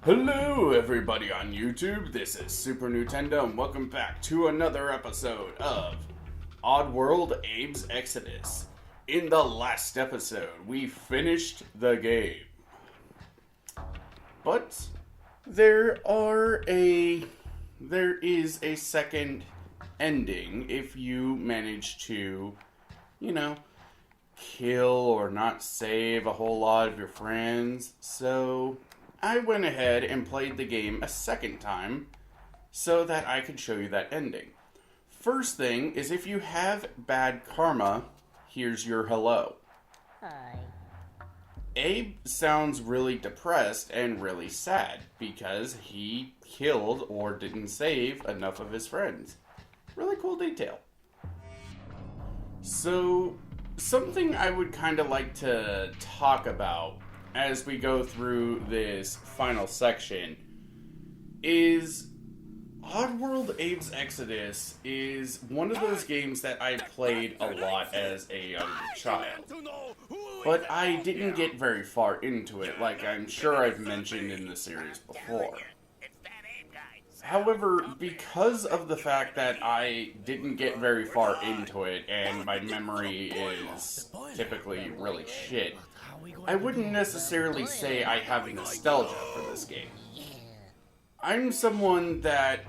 Hello everybody on YouTube, this is Super Nintendo and welcome back to another episode of Oddworld Abes Exoddus. In the last episode, we finished the game. But there is a second ending if you manage to, kill or not save a whole lot of your friends. So I went ahead and played the game a second time so that I could show you that ending. First thing is, if you have bad karma, here's your hello. Hi. Abe sounds really depressed and really sad because he killed or didn't save enough of his friends. Really cool detail. So, something I would kind of like to talk about as we go through this final section is Oddworld Abes Exoddus is one of those games that I played a lot as a younger child. But I didn't get very far into it, like I'm sure I've mentioned in the series before. However, because of the fact that I didn't get very far into it and my memory is typically really shit, I wouldn't necessarily say I have nostalgia for this game. I'm someone that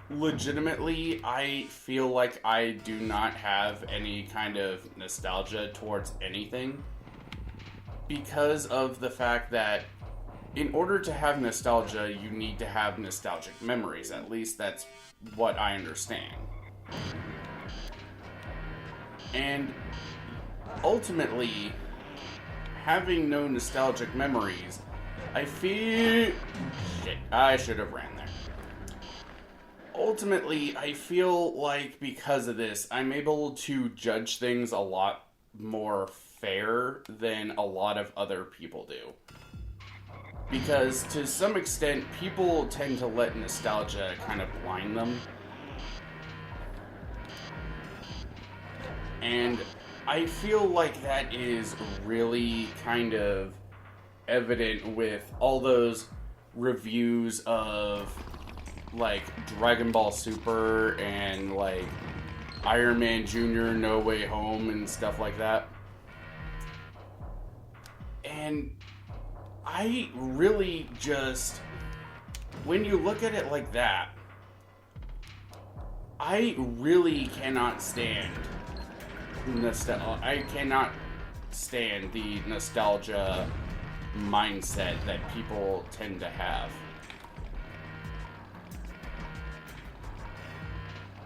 legitimately I feel like I do not have any kind of nostalgia towards anything because of the fact that in order to have nostalgia, you need to have nostalgic memories. At least that's what I understand. And ultimately, having no nostalgic memories, I feel... Shit, I should have ran there. Ultimately, I feel like because of this, I'm able to judge things a lot more fair than a lot of other people do. Because to some extent, people tend to let nostalgia kind of blind them. And I feel like that is really kind of evident with all those reviews of like Dragon Ball Super and like Iron Man Jr. No Way Home and stuff like that. And I really just, when you look at it like that, I really cannot stand I cannot stand the nostalgia mindset that people tend to have.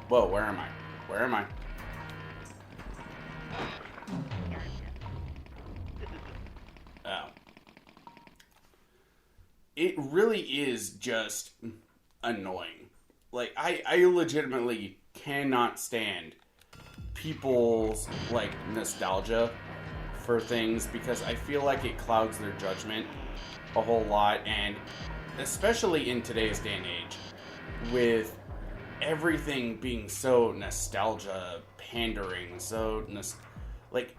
Whoa, where am I? Where am I? Oh. It really is just annoying. Like, I legitimately cannot stand people's, like, nostalgia for things because I feel like it clouds their judgment a whole lot, and especially in today's day and age, with everything being so nostalgia pandering, like,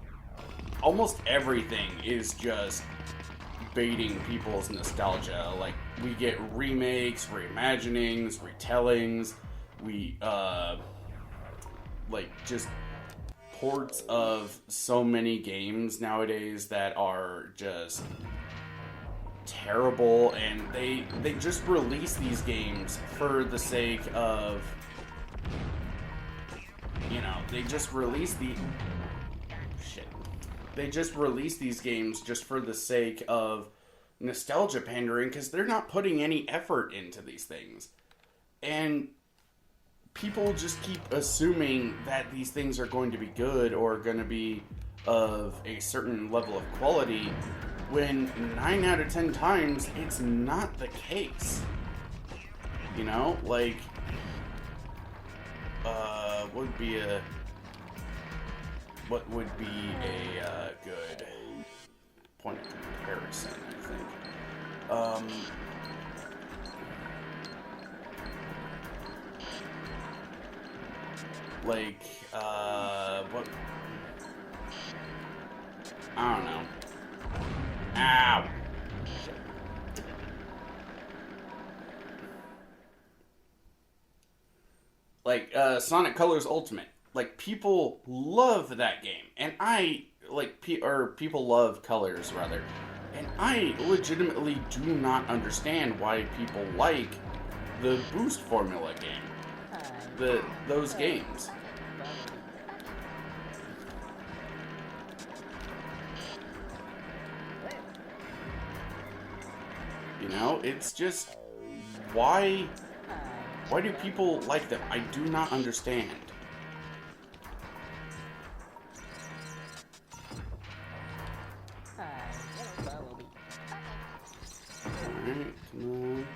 almost everything is just baiting people's nostalgia. Like, we get remakes, reimaginings, retellings, like, just ports of so many games nowadays that are just terrible, and they just release these games for the sake of, they just release these games just for the sake of nostalgia pandering, because they're not putting any effort into these things. And people just keep assuming that these things are going to be good or going to be of a certain level of quality, when 9 out of 10 times it's not the case. Like, what would be a good point of comparison, I think. What? I don't know. Ow! Like, Sonic Colors Ultimate. Like, people love that game. And I, like, people love Colors, rather. And I legitimately do not understand why people like the Boost Formula game. Those games. You know, it's just, why do people like them? I do not understand. Alright, come on.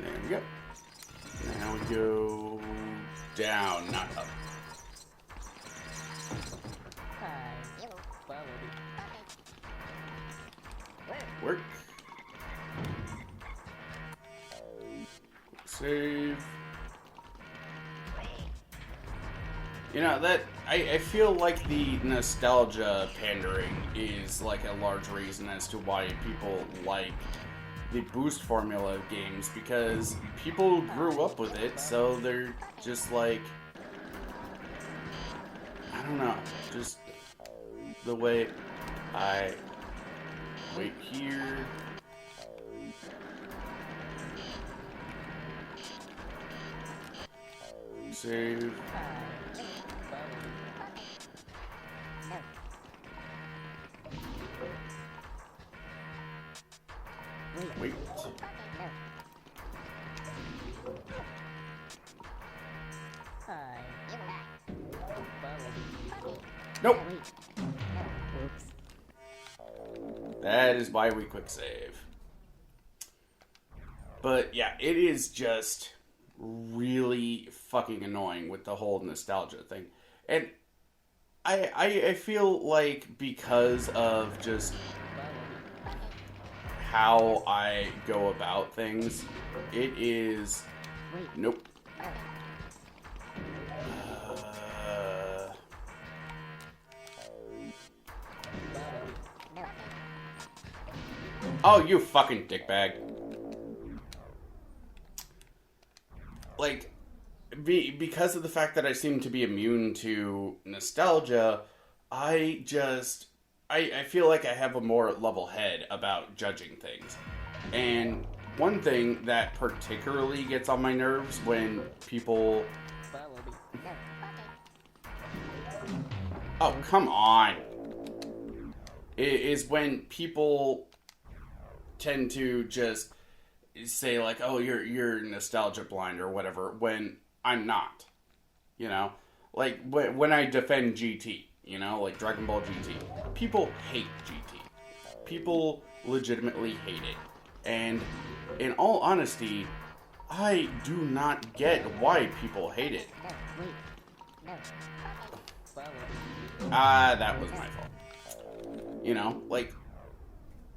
There we go. Now we go down, not up. Work. Save. You know, that I feel like the nostalgia pandering is like a large reason as to why people like the Boost Formula games, because people grew up with it, so they're just like, I don't know, just the way I wait here. Save. Wait. Nope. That is why we quick save. But yeah, it is just really fucking annoying with the whole nostalgia thing. And I feel like because of just how I go about things, it is... Nope. Oh, you fucking dickbag. Like, because of the fact that I seem to be immune to nostalgia, I feel like I have a more level head about judging things. And one thing that particularly gets on my nerves when people... Oh, come on. Is when people tend to just say like, oh, you're nostalgia blind or whatever, when I'm not. You know? Like, when I defend GT, you know, like Dragon Ball GT. People hate GT. People legitimately hate it. And in all honesty, I do not get why people hate it. That was my fault. You know, like,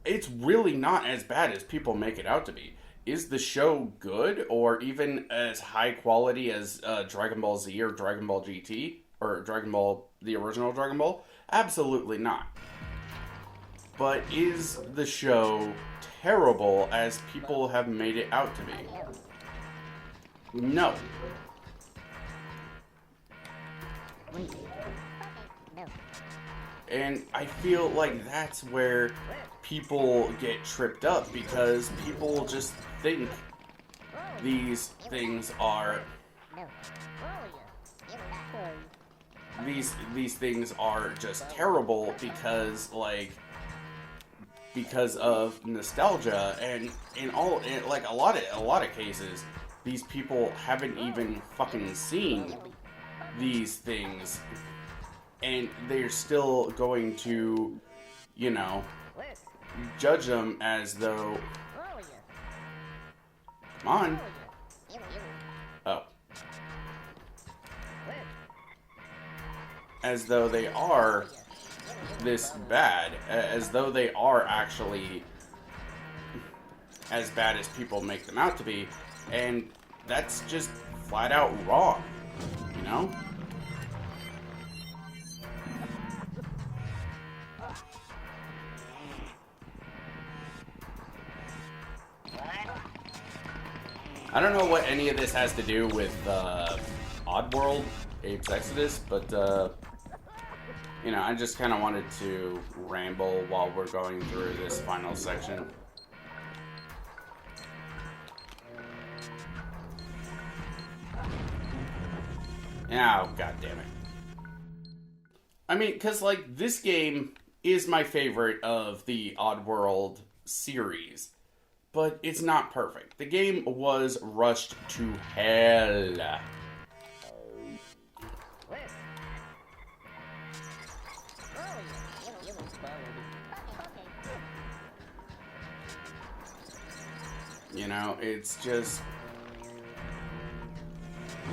it's really not as bad as people make it out to be. Is the show good or even as high quality as Dragon Ball Z or Dragon Ball GT or Dragon Ball, the original Dragon Ball? Absolutely not. But is the show terrible as people have made it out to be? No. And I feel like that's where people get tripped up, because people just think these things are these things are just terrible because of nostalgia, and like a lot of cases these people haven't even fucking seen these things, and they're still going to, you know, judge them as though... Come on. Oh. As though they are this bad. As though they are actually as bad as people make them out to be. And that's just flat out wrong. You know? I don't know what any of this has to do with Oddworld, Abes Exoddus, but you know, I just kind of wanted to ramble while we're going through this final section. Oh, god damn it. I mean, because, like, this game is my favorite of the Oddworld series, but it's not perfect. The game was rushed to hell. You know, it's just...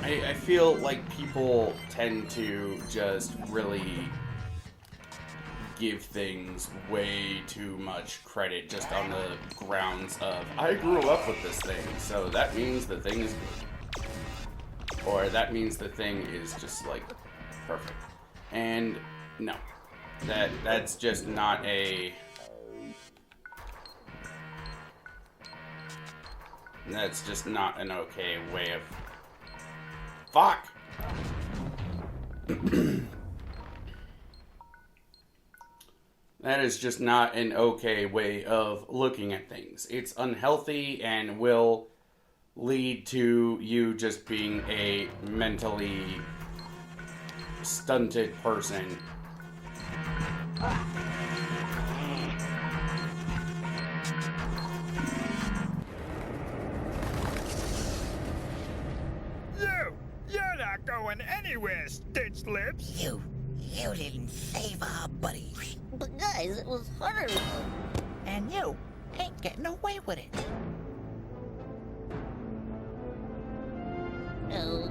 I feel like people tend to just really give things way too much credit just on the grounds of, I grew up with this thing, so that means the thing is good. Or that means the thing is just, like, perfect. And, no. That's just not a... That's just not an okay way of... Fuck! That is just not an okay way of looking at things. It's unhealthy and will lead to you just being a mentally stunted person. You're not going anywhere, Stitch Lips. You didn't save our buddy. But guys, it was her. And you ain't getting away with it. No,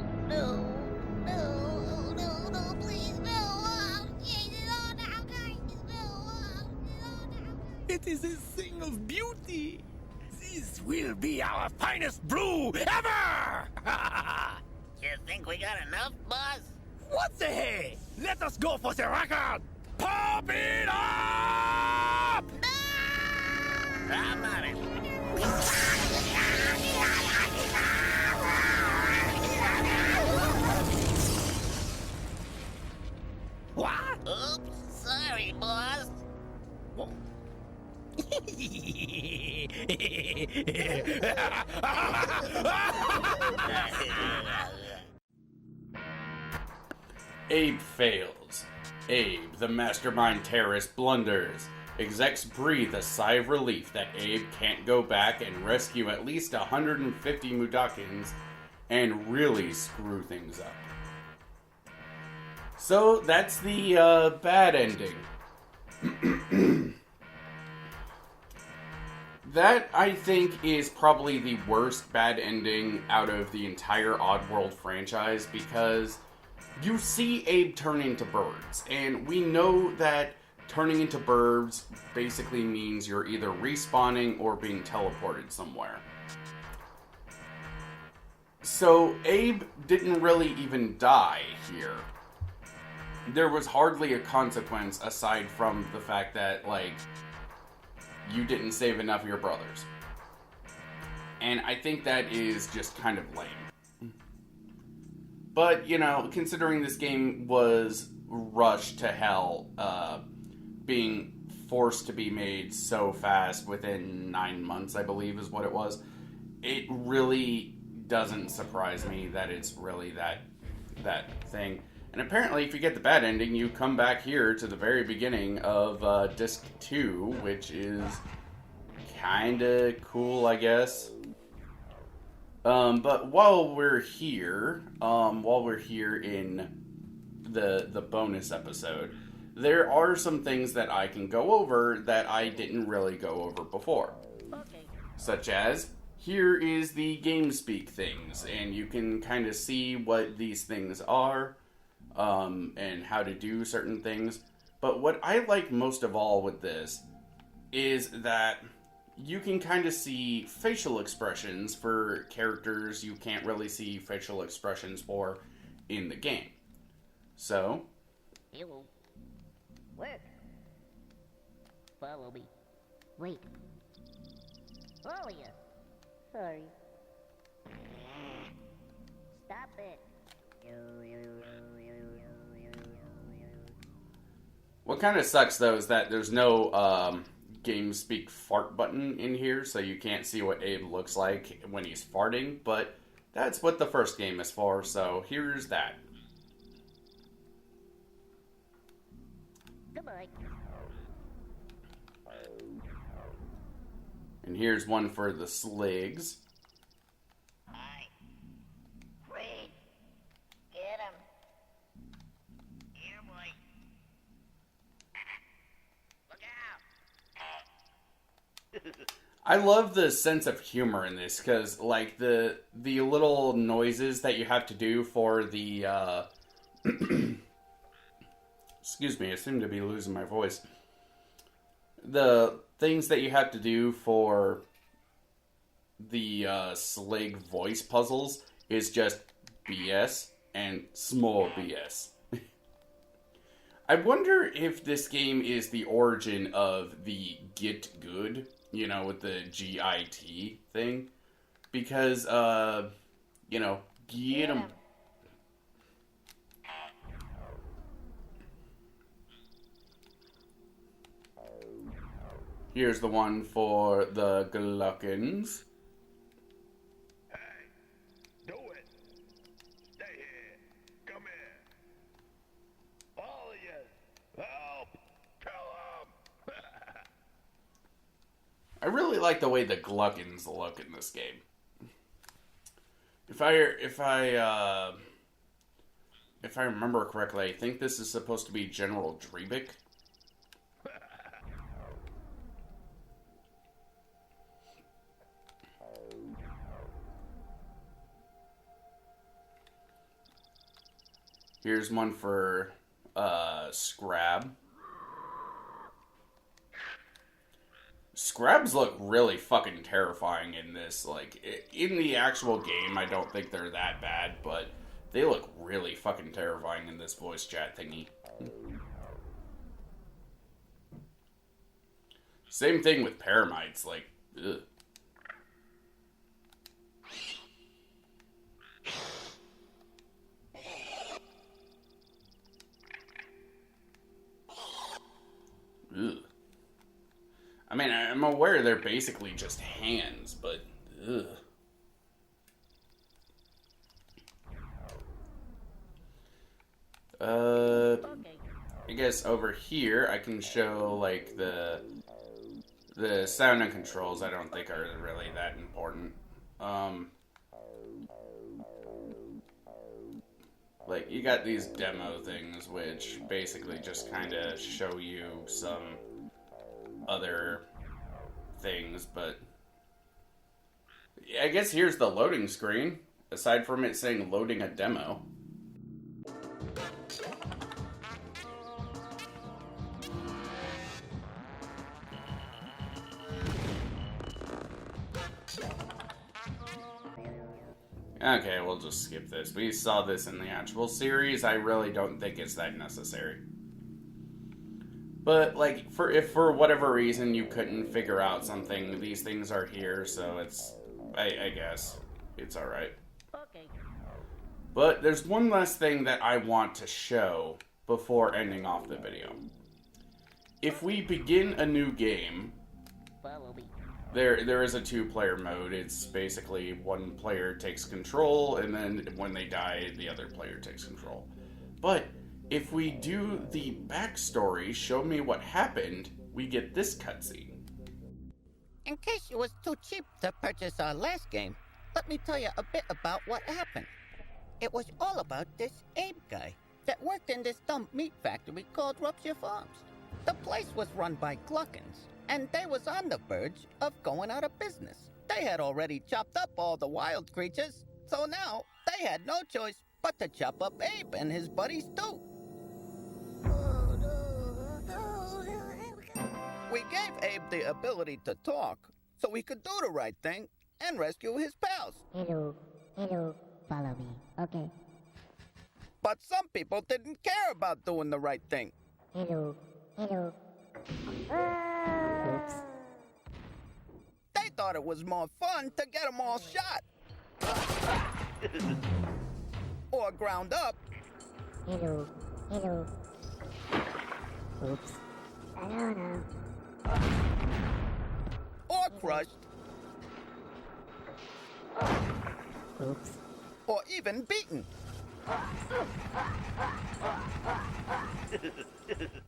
please, no. Oh, Jesus, oh, no, guys, no. It is a thing of beauty. This will be our finest brew ever! You think we got enough, boss? What the hey? Let us go for the record! Pop it up! I'm on it. What? Oops, sorry, boss. Abe fails. Abe, the mastermind terrorist, blunders. Execs breathe a sigh of relief that Abe can't go back and rescue at least 150 Mudokons and really screw things up. So that's the bad ending. That, I think, is probably the worst bad ending out of the entire Oddworld franchise, because you see Abe turn into birds, and we know that turning into birds basically means you're either respawning or being teleported somewhere. So Abe didn't really even die here. There was hardly a consequence aside from the fact that, like, you didn't save enough of your brothers. And I think that is just kind of lame. But, you know, considering this game was rushed to hell, being forced to be made so fast within 9 months, I believe is what it was, it really doesn't surprise me that it's really that thing. And apparently, if you get the bad ending, you come back here to the very beginning of Disc 2, which is kinda cool, I guess. But while we're here in the bonus episode, there are some things that I can go over that I didn't really go over before. Okay. Such as, here is the game speak things, and you can kind of see what these things are, and how to do certain things. But what I like most of all with this is that you can kind of see facial expressions for characters you can't really see facial expressions for in the game. So, Hello. Where? Follow me. Wait. Oh, yeah. Sorry. Stop it. What kind of sucks, though, is that there's no game speak fart button in here, so you can't see what Abe looks like when he's farting, but that's what the first game is for, so here's that. Good boy. And here's one for the Sligs. Aye. Reed. Get him. Here, boy. Look out. I love the sense of humor in this, because, like, the little noises that you have to do for the, excuse me, I seem to be losing my voice. The things that you have to do for the Slig voice puzzles is just BS and small BS. I wonder if this game is the origin of the Get Good, you know, with the GIT thing. Because, you know, get 'em. Here's the one for the Gluckins. Hey, do it. Stay here. Come here. All of you. Help. Kill him. I really like the way the Gluckins look in this game. If I remember correctly, I think this is supposed to be General Dreebik. Here's one for Scrab. Scrabs look really fucking terrifying in this. Like, in the actual game, I don't think they're that bad, but they look really fucking terrifying in this voice chat thingy. Same thing with Paramites, like, ugh. Ugh. I mean, I'm aware they're basically just hands, but ugh. I guess over here I can show like the sound and controls. I don't think are really that important. Like, you got these demo things, which basically just kind of show you some other things, but I guess here's the loading screen, aside from it saying loading a demo. Okay, we'll just skip this. We saw this in the actual series. I really don't think it's that necessary. But, like, if for whatever reason you couldn't figure out something, these things are here, so it's, I guess, it's alright. Okay. But there's one last thing that I want to show before ending off the video. If we begin a new game, Follow me. there is a two-player mode. It's basically one player takes control, and then when they die, the other player takes control. But if we do the backstory, show me what happened, we get this cutscene. In case it was too cheap to purchase our last game, let me tell you a bit about what happened. It was all about this Abe guy that worked in this dumb meat factory called Rupture Farms. The place was run by Gluckins, and they was on the verge of going out of business. They had already chopped up all the wild creatures, so now they had no choice but to chop up Abe and his buddies too. We gave Abe the ability to talk, so he could do the right thing and rescue his pals. Hello. Follow me. Okay. But some people didn't care about doing the right thing. Hello. Oops. They thought it was more fun to get them all shot. Or ground up. Hello. Hello. Oops. Banana. Or crushed. Oops. Or even beaten.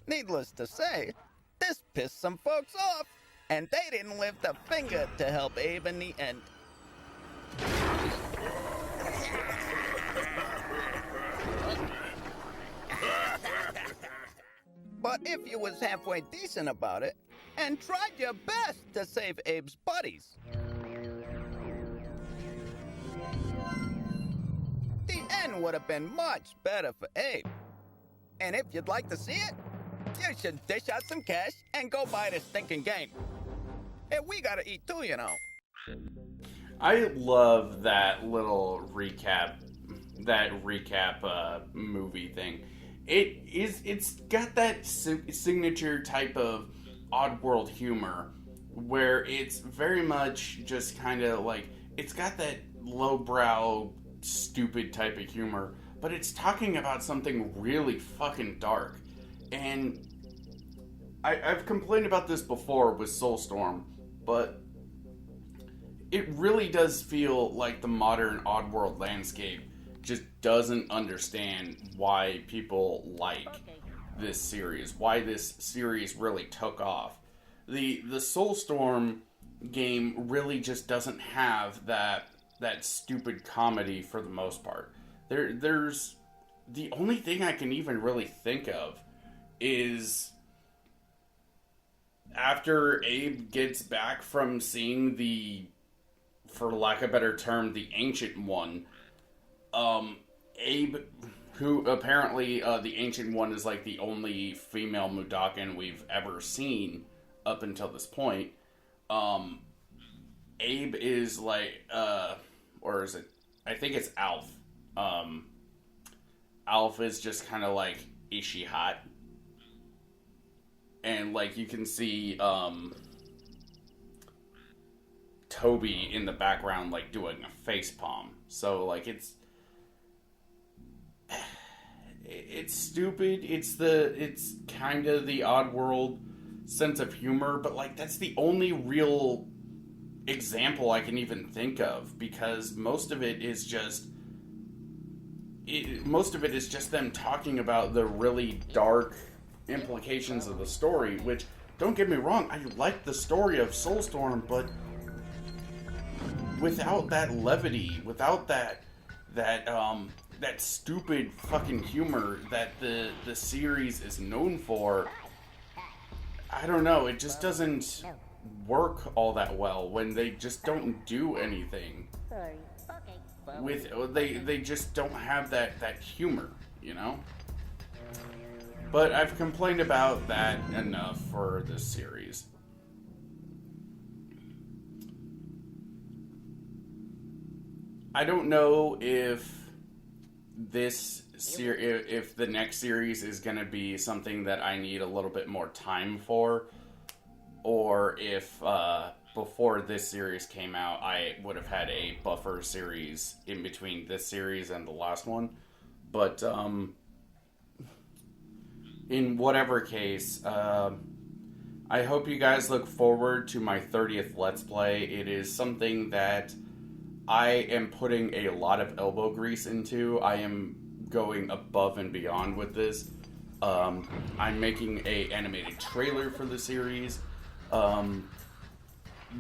Needless to say, this pissed some folks off, and they didn't lift a finger to help Abe in the end. But if you was halfway decent about it, and tried your best to save Abe's buddies, the end would have been much better for Abe. And if you'd like to see it, you should dish out some cash and go buy this stinking game. And we gotta eat too, you know. I love that little recap movie thing. It's got that signature type of Oddworld humor where it's very much just kind of like, it's got that lowbrow, stupid type of humor, but it's talking about something really fucking dark. And I've complained about this before with Soulstorm, but it really does feel like the modern Oddworld landscape just doesn't understand why people like this series, why this series really took off. The Soulstorm game really just doesn't have that stupid comedy for the most part. There's the only thing I can even really think of is after Abe gets back from seeing the, for lack of a better term, the Ancient One, Abe, who apparently the Ancient One is like the only female Mudokon we've ever seen up until this point. Abe is like, or is it, I think it's Alf. Alf is just kind of like, is she hot? And like you can see Toby in the background like doing a face palm. So like it's stupid. It's kind of the Oddworld sense of humor, but like that's the only real example I can even think of, because most of it is just them talking about the really dark implications of the story, which, don't get me wrong, I like the story of Soulstorm, but without that levity, without that stupid fucking humor that the series is known for, I don't know, it just doesn't work all that well when they just don't do anything with, they just don't have that humor, you know? But I've complained about that enough for this series. I don't know if if the next series is going to be something that I need a little bit more time for, or if before this series came out I would have had a buffer series in between this series and the last one. But in whatever case, I hope you guys look forward to my 30th Let's Play. It is something that I am putting a lot of elbow grease into. I am going above and beyond with this. I'm making an animated trailer for the series.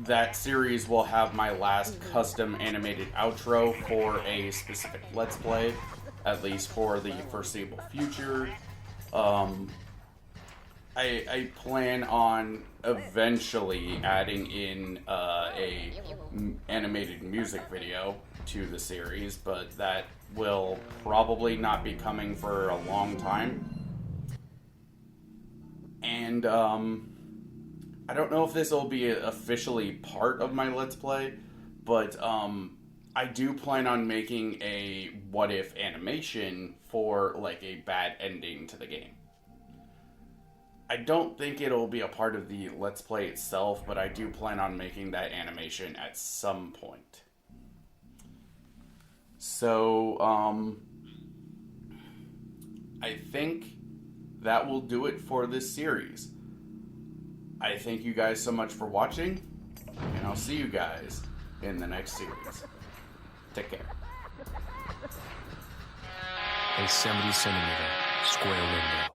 That series will have my last custom animated outro for a specific Let's Play, at least for the foreseeable future. I plan on eventually adding in a animated music video to the series, but that will probably not be coming for a long time. And I don't know if this will be officially part of my Let's Play, but I do plan on making a what if animation for like a bad ending to the game. I don't think it'll be a part of the Let's Play itself, but I do plan on making that animation at some point. So, I think that will do it for this series. I thank you guys so much for watching, and I'll see you guys in the next series. Take care. A 70-centimeter square window.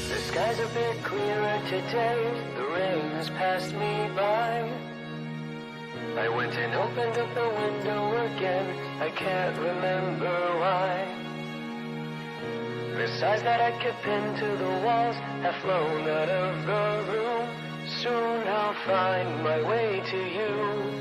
The skies a bit clearer today. The rain has passed me by. I went and opened up the window again. I can't remember why. The signs that I kept pinned to the walls have flown out of the room. Soon I'll find my way to you.